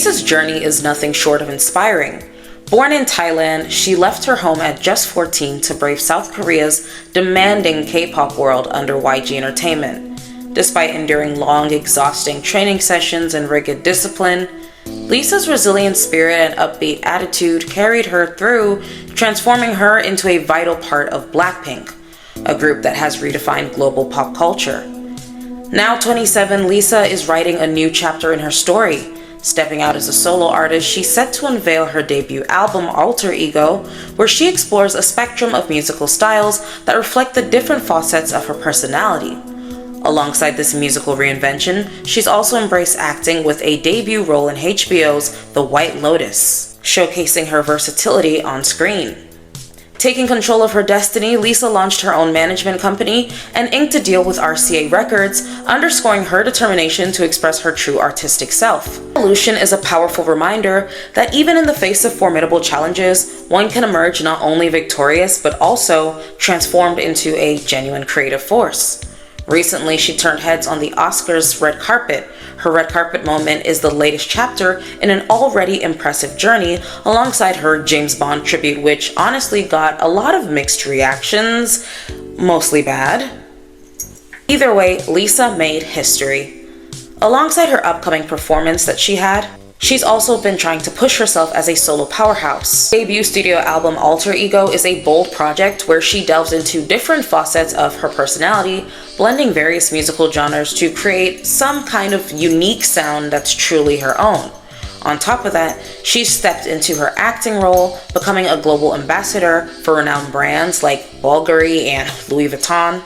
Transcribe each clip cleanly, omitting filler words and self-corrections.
Lisa's journey is nothing short of inspiring. Born in Thailand, she left her home at just 14 to brave South Korea's demanding K-pop world under YG Entertainment. Despite enduring long, exhausting training sessions and rigid discipline, Lisa's resilient spirit and upbeat attitude carried her through, transforming her into a vital part of Blackpink, a group that has redefined global pop culture. Now 27, Lisa is writing a new chapter in her story. Stepping out as a solo artist, she's set to unveil her debut album, Alter Ego, where she explores a spectrum of musical styles that reflect the different facets of her personality. Alongside this musical reinvention, she's also embraced acting with a debut role in HBO's The White Lotus, showcasing her versatility on screen. Taking control of her destiny, Lisa launched her own management company and inked a deal with RCA Records, underscoring her determination to express her true artistic self. Evolution is a powerful reminder that even in the face of formidable challenges, one can emerge not only victorious but also transformed into a genuine creative force. Recently, she turned heads on the Oscars red carpet. Her red carpet moment is the latest chapter in an already impressive journey alongside her James Bond tribute, which honestly got a lot of mixed reactions, mostly bad. Either way, Lisa made history. Alongside her upcoming performance that she had, she's also been trying to push herself as a solo powerhouse. Debut studio album Alter Ego is a bold project where she delves into different facets of her personality, blending various musical genres to create some kind of unique sound that's truly her own. On top of that, she's stepped into her acting role, becoming a global ambassador for renowned brands like Bulgari and Louis Vuitton.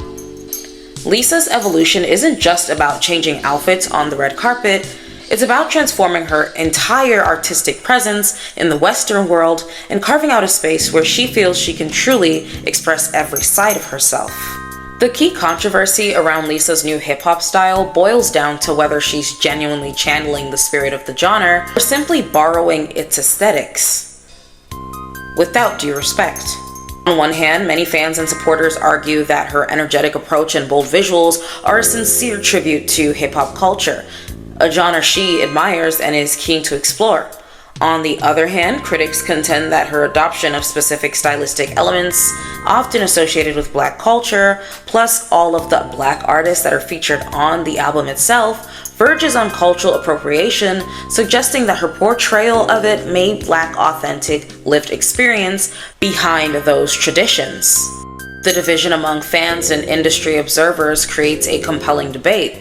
Lisa's evolution isn't just about changing outfits on the red carpet. It's about transforming her entire artistic presence in the Western world and carving out a space where she feels she can truly express every side of herself. The key controversy around Lisa's new hip-hop style boils down to whether she's genuinely channeling the spirit of the genre or simply borrowing its aesthetics. Without due respect. On one hand, many fans and supporters argue that her energetic approach and bold visuals are a sincere tribute to hip-hop culture, a genre she admires and is keen to explore. On the other hand, critics contend that her adoption of specific stylistic elements, often associated with Black culture, plus all of the Black artists that are featured on the album itself, verges on cultural appropriation, suggesting that her portrayal of it may lack authentic, lived experience behind those traditions. The division among fans and industry observers creates a compelling debate.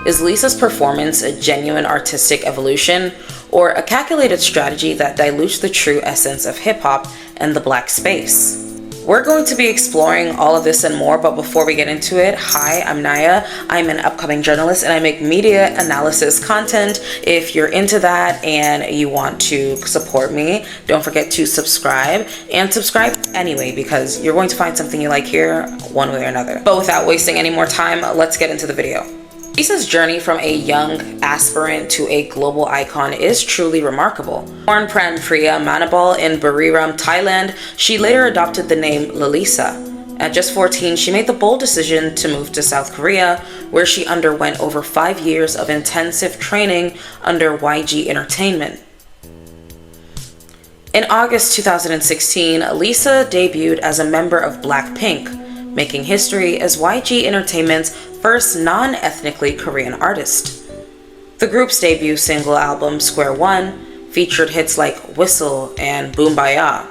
Is Lisa's performance a genuine artistic evolution, or a calculated strategy that dilutes the true essence of hip-hop and the Black space? We're going to be exploring all of this and more, but before we get into it, hi, I'm Naya. I'm an upcoming journalist and I make media analysis content. If you're into that and you want to support me, don't forget to subscribe, and subscribe anyway because you're going to find something you like here one way or another. But without wasting any more time, let's get into the video. Lisa's journey from a young aspirant to a global icon is truly remarkable. Born Pran Priya Manabal in Buriram, Thailand, she later adopted the name Lalisa. At just 14, she made the bold decision to move to South Korea, where she underwent over 5 years of intensive training under YG Entertainment. In August 2016, Lisa debuted as a member of Blackpink, making history as YG Entertainment's first non-ethnically Korean artist. The group's debut single album, Square One, featured hits like Whistle and Boombaya,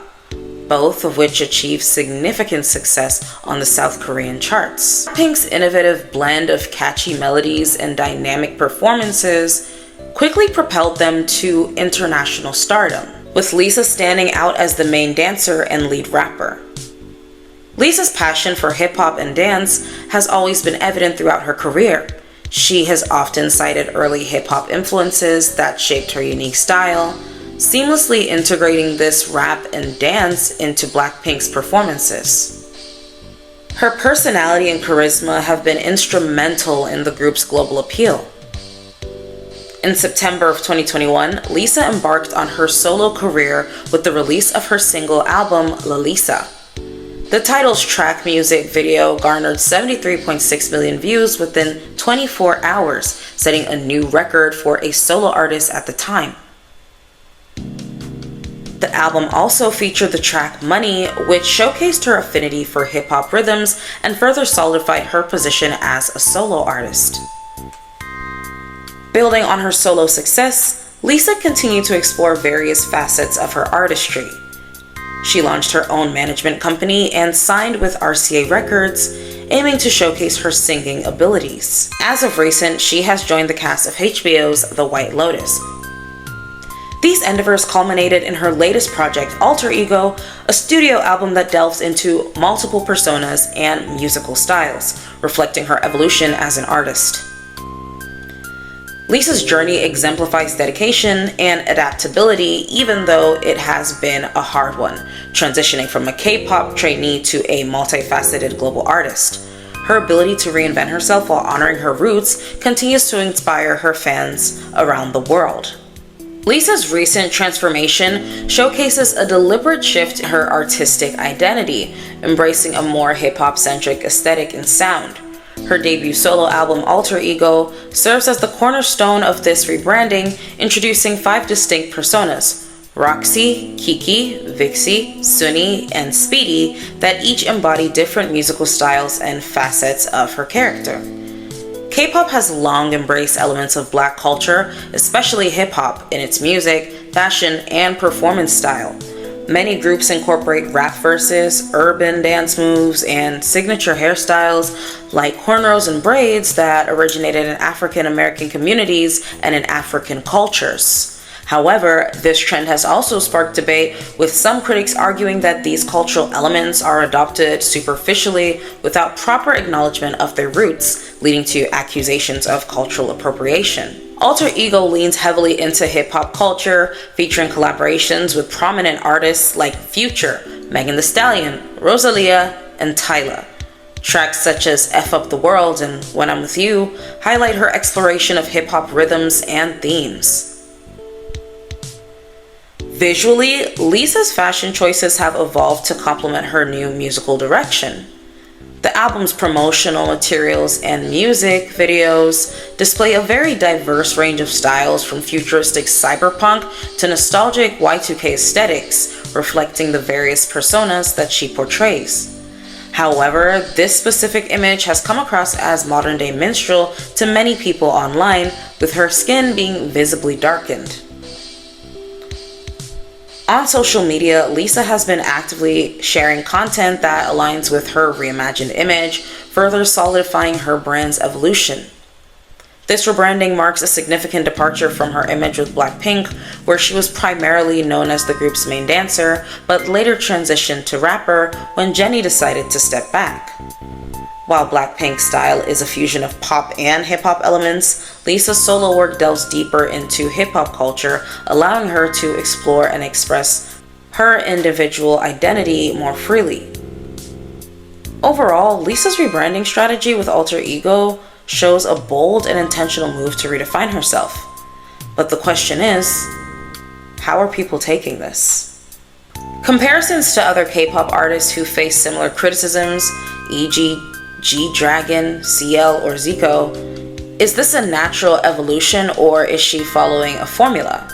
both of which achieved significant success on the South Korean charts. Pink's innovative blend of catchy melodies and dynamic performances quickly propelled them to international stardom, with Lisa standing out as the main dancer and lead rapper. Lisa's passion for hip-hop and dance has always been evident throughout her career. She has often cited early hip-hop influences that shaped her unique style, seamlessly integrating this rap and dance into Blackpink's performances. Her personality and charisma have been instrumental in the group's global appeal. In September of 2021, Lisa embarked on her solo career with the release of her single album, Lalisa. The title's track music video garnered 73.6 million views within 24 hours, setting a new record for a solo artist at the time. The album also featured the track Money, which showcased her affinity for hip-hop rhythms and further solidified her position as a solo artist. Building on her solo success, Lisa continued to explore various facets of her artistry. She launched her own management company and signed with RCA Records, aiming to showcase her singing abilities. As of recent, she has joined the cast of HBO's The White Lotus. These endeavors culminated in her latest project, Alter Ego, a studio album that delves into multiple personas and musical styles, reflecting her evolution as an artist. Lisa's journey exemplifies dedication and adaptability, even though it has been a hard one, transitioning from a K-pop trainee to a multifaceted global artist. Her ability to reinvent herself while honoring her roots continues to inspire her fans around the world. Lisa's recent transformation showcases a deliberate shift in her artistic identity, embracing a more hip-hop-centric aesthetic and sound. Her debut solo album, Alter Ego, serves as the cornerstone of this rebranding, introducing 5 distinct personas: Roxy, Kiki, Vixie, Sunny, and Speedy, that each embody different musical styles and facets of her character. K-pop has long embraced elements of Black culture, especially hip-hop, in its music, fashion, and performance style. Many groups incorporate rap verses, urban dance moves, and signature hairstyles like cornrows and braids that originated in African American communities and in African cultures. However, this trend has also sparked debate, with some critics arguing that these cultural elements are adopted superficially without proper acknowledgement of their roots, leading to accusations of cultural appropriation. Alter Ego leans heavily into hip-hop culture, featuring collaborations with prominent artists like Future, Megan Thee Stallion, Rosalia, and Tyla. Tracks such as F Up the World and When I'm With You highlight her exploration of hip-hop rhythms and themes. Visually, Lisa's fashion choices have evolved to complement her new musical direction. The album's promotional materials and music videos display a very diverse range of styles, from futuristic cyberpunk to nostalgic Y2K aesthetics, reflecting the various personas that she portrays. However, this specific image has come across as modern-day minstrel to many people online, with her skin being visibly darkened. On social media, Lisa has been actively sharing content that aligns with her reimagined image, further solidifying her brand's evolution. This rebranding marks a significant departure from her image with Blackpink, where she was primarily known as the group's main dancer, but later transitioned to rapper when Jennie decided to step back. While Blackpink's style is a fusion of pop and hip-hop elements, Lisa's solo work delves deeper into hip-hop culture, allowing her to explore and express her individual identity more freely. Overall, Lisa's rebranding strategy with Alter Ego shows a bold and intentional move to redefine herself. But the question is, how are people taking this? Comparisons to other K-pop artists who face similar criticisms, e.g., G-Dragon, CL, or Zico. Is this a natural evolution, or is she following a formula?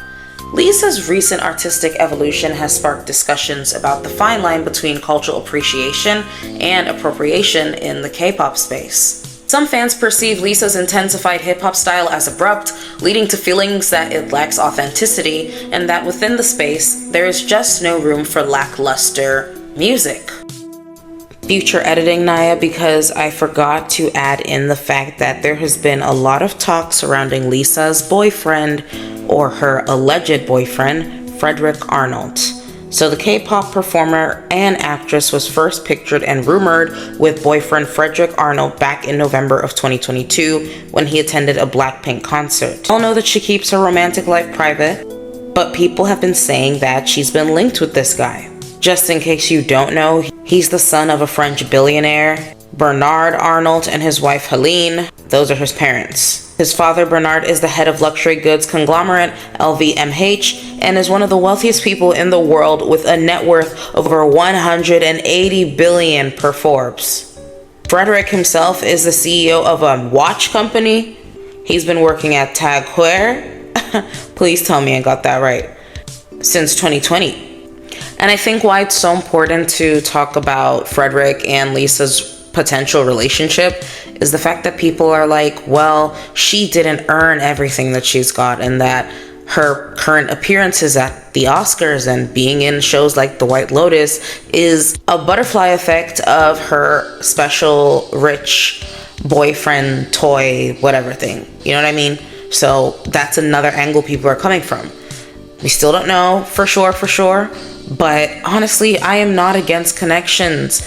Lisa's recent artistic evolution has sparked discussions about the fine line between cultural appreciation and appropriation in the K-pop space. Some fans perceive Lisa's intensified hip-hop style as abrupt, leading to feelings that it lacks authenticity, and that within the space, there is just no room for lackluster music. Future editing, Naya, because I forgot to add in the fact that there has been a lot of talk surrounding Lisa's boyfriend, or her alleged boyfriend, Frederick Arnold. So the K-pop performer and actress was first pictured and rumored with boyfriend Frederick Arnold back in November of 2022 when he attended a Blackpink concert. We all know that she keeps her romantic life private, but people have been saying that she's been linked with this guy. Just in case you don't know, he's the son of a French billionaire, Bernard Arnault, and his wife Helene. Those are his parents. His father, Bernard, is the head of luxury goods conglomerate LVMH and is one of the wealthiest people in the world, with a net worth of over 180 billion per Forbes. Frederick himself is the CEO of a watch company. He's been working at Tag Heuer, please tell me I got that right, since 2020. And I think why it's so important to talk about Frederick and Lisa's potential relationship is the fact that people are like, well, she didn't earn everything that she's got, and that her current appearances at the Oscars and being in shows like The White Lotus is a butterfly effect of her special rich boyfriend toy whatever thing. You know what I mean? So that's another angle people are coming from. We still don't know for sure, but honestly, I am not against connections.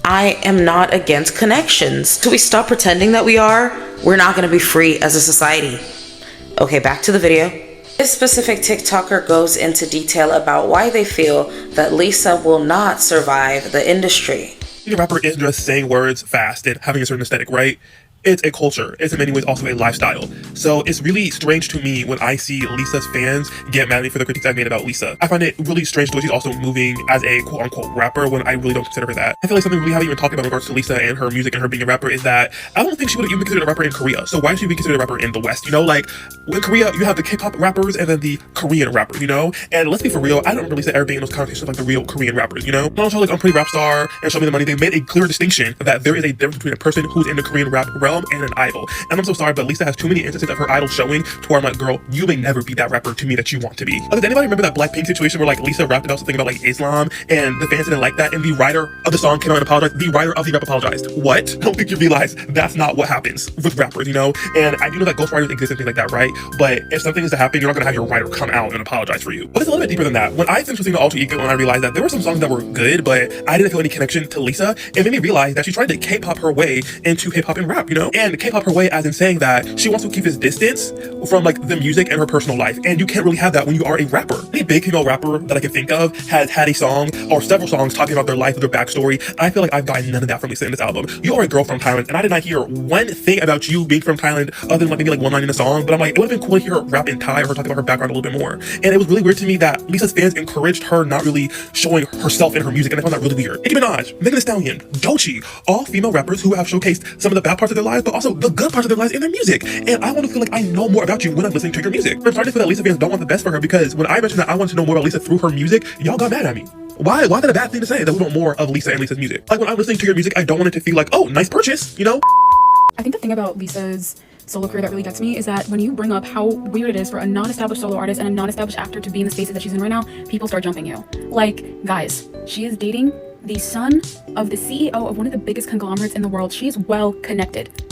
I am not against connections. Till we stop pretending that we are, we're not going to be free as a society. Okay, back to the video. This specific TikToker goes into detail about why they feel that Lisa will not survive the industry. Being a rapper isn't just saying words fast and having a certain aesthetic, right? It's a culture. It's in many ways also a lifestyle. So it's really strange to me when I see Lisa's fans get mad at me for the critiques I've made about Lisa. I find it really strange the way she's also moving as a quote-unquote rapper when I really don't consider her that. I feel like something we haven't even talked about in regards to Lisa and her music and her being a rapper is that I don't think she would have even been considered a rapper in Korea. So why should she be considered a rapper in the West? You know, like in Korea, you have the K-pop rappers and then the Korean rappers, you know? And let's be for real, I don't remember Lisa ever being in those conversations like the real Korean rappers, you know? On a show like On Pretty Rap Star and Show Me the Money, they made a clear distinction that there is a difference between a person who's in the Korean rap realm and an idol. And I'm so sorry, but Lisa has too many instances of her idol showing to where I'm like, girl, you may never be that rapper to me that you want to be. Does anybody remember that Blackpink situation where like Lisa rapped about something about like Islam and the fans didn't like that and the writer of the song came out and apologized? The writer of the rap apologized. What? I don't think you realize that's not what happens with rappers, you know? And I do know that ghostwriters exist and things like that, right? But if something is to happen, you're not gonna have your writer come out and apologize for you. But it's a little bit deeper than that. When I finished listening to Alter Ego and I realized that there were some songs that were good, but I didn't feel any connection to Lisa, it made me realize that she tried to K-pop her way into hip-hop and rap, you know? And K-pop her way as in saying that she wants to keep this distance from like the music and her personal life, and you can't really have that when you are a rapper. Any big female rapper that I can think of has had a song or several songs talking about their life, their backstory. I feel like I've gotten none of that from Lisa in this album. You are a girl from Thailand, and I did not hear one thing about you being from Thailand other than like maybe like one line in a song, but I'm like, it would have been cool to hear her rap in Thai or her talk about her background a little bit more. And it was really weird to me that Lisa's fans encouraged her not really showing herself in her music, and I found that really weird. Nicki Minaj, Megan Thee Stallion, Doechii, all female rappers who have showcased some of the bad parts of their lives, but also the good parts of their lives in their music. And I want to feel like I know more about you when I'm listening to your music. I'm starting to feel that Lisa fans don't want the best for her, because when I mentioned that I wanted to know more about Lisa through her music, y'all got mad at me. Why is that a bad thing to say, that we want more of Lisa and Lisa's music? Like when I'm listening to your music, I don't want it to feel like, oh, nice purchase, you know? I think the thing about Lisa's solo career that really gets me is that when you bring up how weird it is for a non-established solo artist and a non-established actor to be in the spaces that she's in right now, people start jumping you. Like, guys, she is dating the son of the CEO of one of the biggest conglomerates in the world. She is well connected.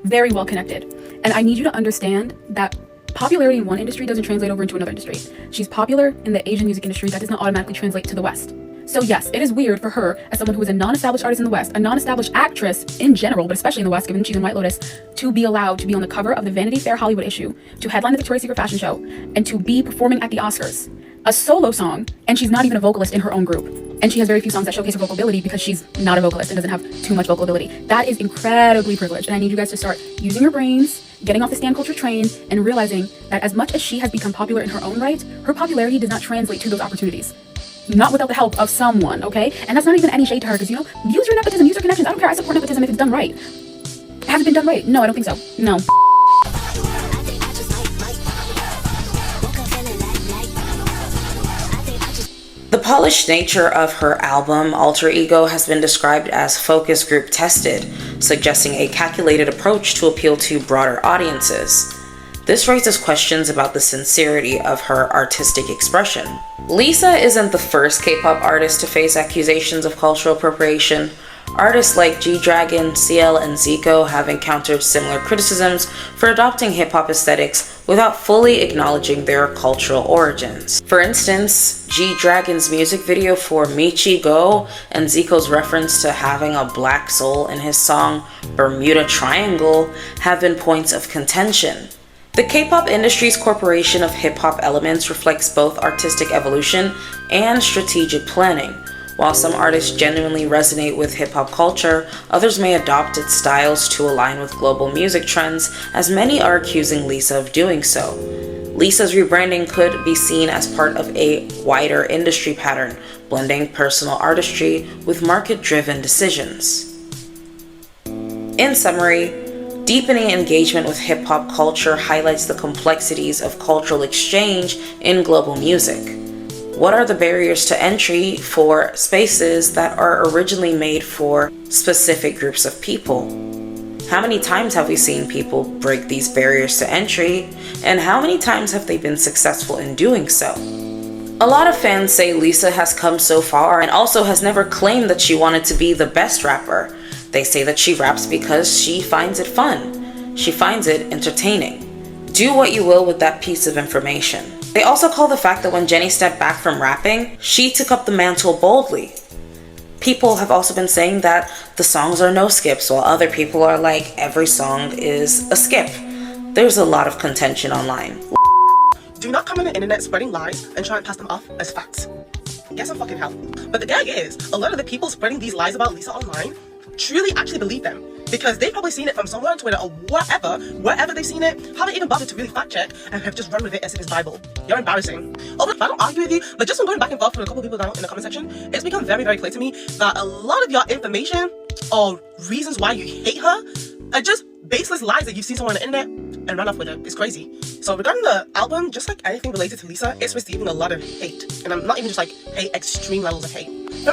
Very well connected. And I need you to understand that popularity in one industry doesn't translate over into another industry. She's popular in the Asian music industry. That does not automatically translate to the West. So yes, it is weird for her, as someone who is a non-established artist in the West, a non-established actress in general, but especially in the West, given she's in White Lotus, to be allowed to be on the cover of the Vanity Fair Hollywood issue, to headline the Victoria's Secret fashion show, and to be performing at the Oscars. A solo song, and she's not even a vocalist in her own group. And she has very few songs that showcase her vocal ability because she's not a vocalist and doesn't have too much vocal ability. That is incredibly privileged, and I need you guys to start using your brains, getting off the stan culture train, and realizing that as much as she has become popular in her own right, her popularity does not translate to those opportunities. Not without the help of someone, okay? And that's not even any shade to her, because, you know, use your nepotism, use your connections. I don't care, I support nepotism if it's done right. Has it been done right? No, I don't think so. No. The polished nature of her album, Alter Ego, has been described as focus group tested, suggesting a calculated approach to appeal to broader audiences. This raises questions about the sincerity of her artistic expression. Lisa isn't the first K-pop artist to face accusations of cultural appropriation. Artists like G-Dragon, CL, and Zico have encountered similar criticisms for adopting hip-hop aesthetics without fully acknowledging their cultural origins. For instance, G-Dragon's music video for Michi Go and Zico's reference to having a black soul in his song Bermuda Triangle have been points of contention. The K-pop industry's corporation of hip-hop elements reflects both artistic evolution and strategic planning. While some artists genuinely resonate with hip-hop culture, others may adopt its styles to align with global music trends, as many are accusing Lisa of doing so. Lisa's rebranding could be seen as part of a wider industry pattern, blending personal artistry with market-driven decisions. In summary, deepening engagement with hip-hop culture highlights the complexities of cultural exchange in global music. What are the barriers to entry for spaces that are originally made for specific groups of people? How many times have we seen people break these barriers to entry, and how many times have they been successful in doing so? A lot of fans say Lisa has come so far and also has never claimed that she wanted to be the best rapper. They say that she raps because she finds it fun. She finds it entertaining. Do what you will with that piece of information. They also call the fact that when Jennie stepped back from rapping, she took up the mantle boldly. People have also been saying that the songs are no skips, while other people are like, every song is a skip. There's a lot of contention online. Do not come on the internet spreading lies and try and pass them off as facts. Get some fucking help. But the gag is, a lot of the people spreading these lies about Lisa online truly actually believe them, because they've probably seen it from somewhere on Twitter or wherever they've seen it, haven't even bothered to really fact check, and have just run with it as if it's Bible. You're embarrassing. Although I don't argue with you, but just from going back and forth with a couple people down in the comment section, it's become very, very clear to me that a lot of your information or reasons why you hate her are just baseless lies that you've seen somewhere on the internet and run off with it. It's crazy. So regarding the album, just like anything related to Lisa, it's receiving a lot of hate. And I'm not even just like hate, extreme levels of hate.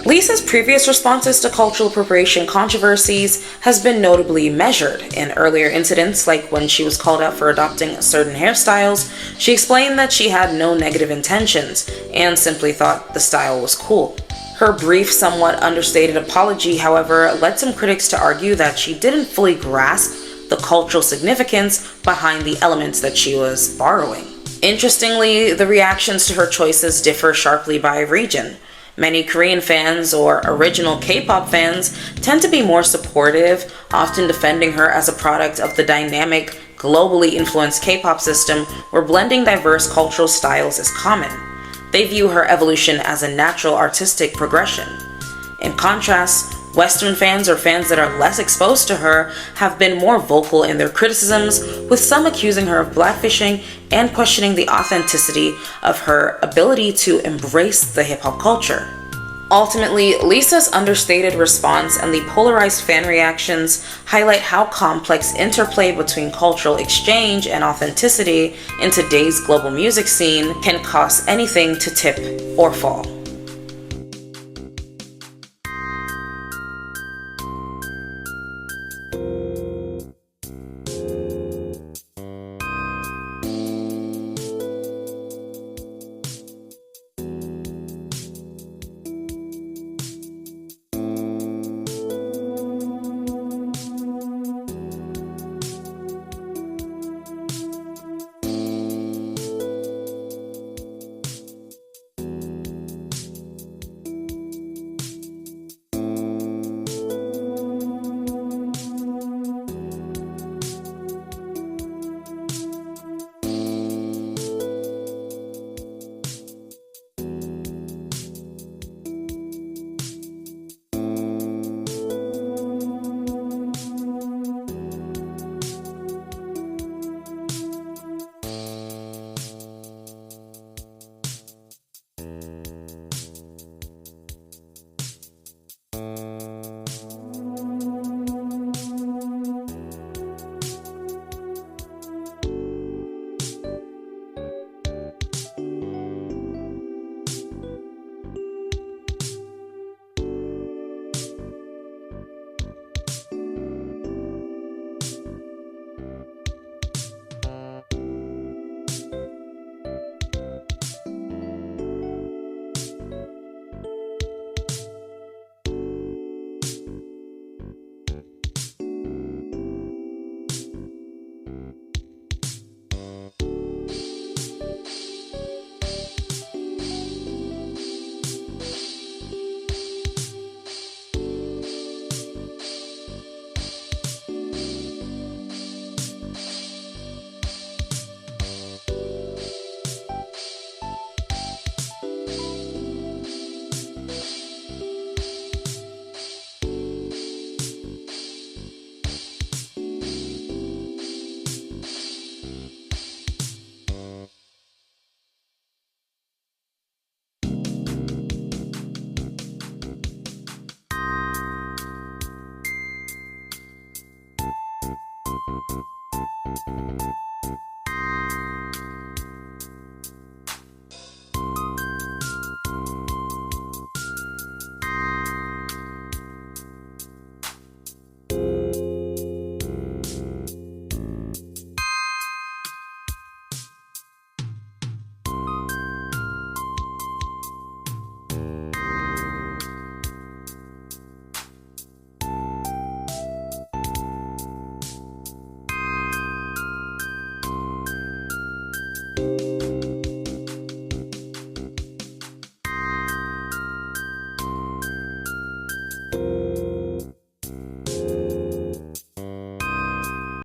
Lisa's previous responses to cultural appropriation controversies has been notably measured. In earlier incidents, like when she was called out for adopting certain hairstyles, she explained that she had no negative intentions and simply thought the style was cool. Her brief, somewhat understated apology, however, led some critics to argue that she didn't fully grasp the cultural significance behind the elements that she was borrowing. Interestingly, the reactions to her choices differ sharply by region. Many Korean fans or original K-pop fans tend to be more supportive, often defending her as a product of the dynamic, globally influenced K-pop system where blending diverse cultural styles is common. They view her evolution as a natural artistic progression. In contrast, Western fans or fans that are less exposed to her have been more vocal in their criticisms, with some accusing her of blackfishing and questioning the authenticity of her ability to embrace the hip-hop culture. Ultimately, Lisa's understated response and the polarized fan reactions highlight how complex interplay between cultural exchange and authenticity in today's global music scene can cause anything to tip or fall.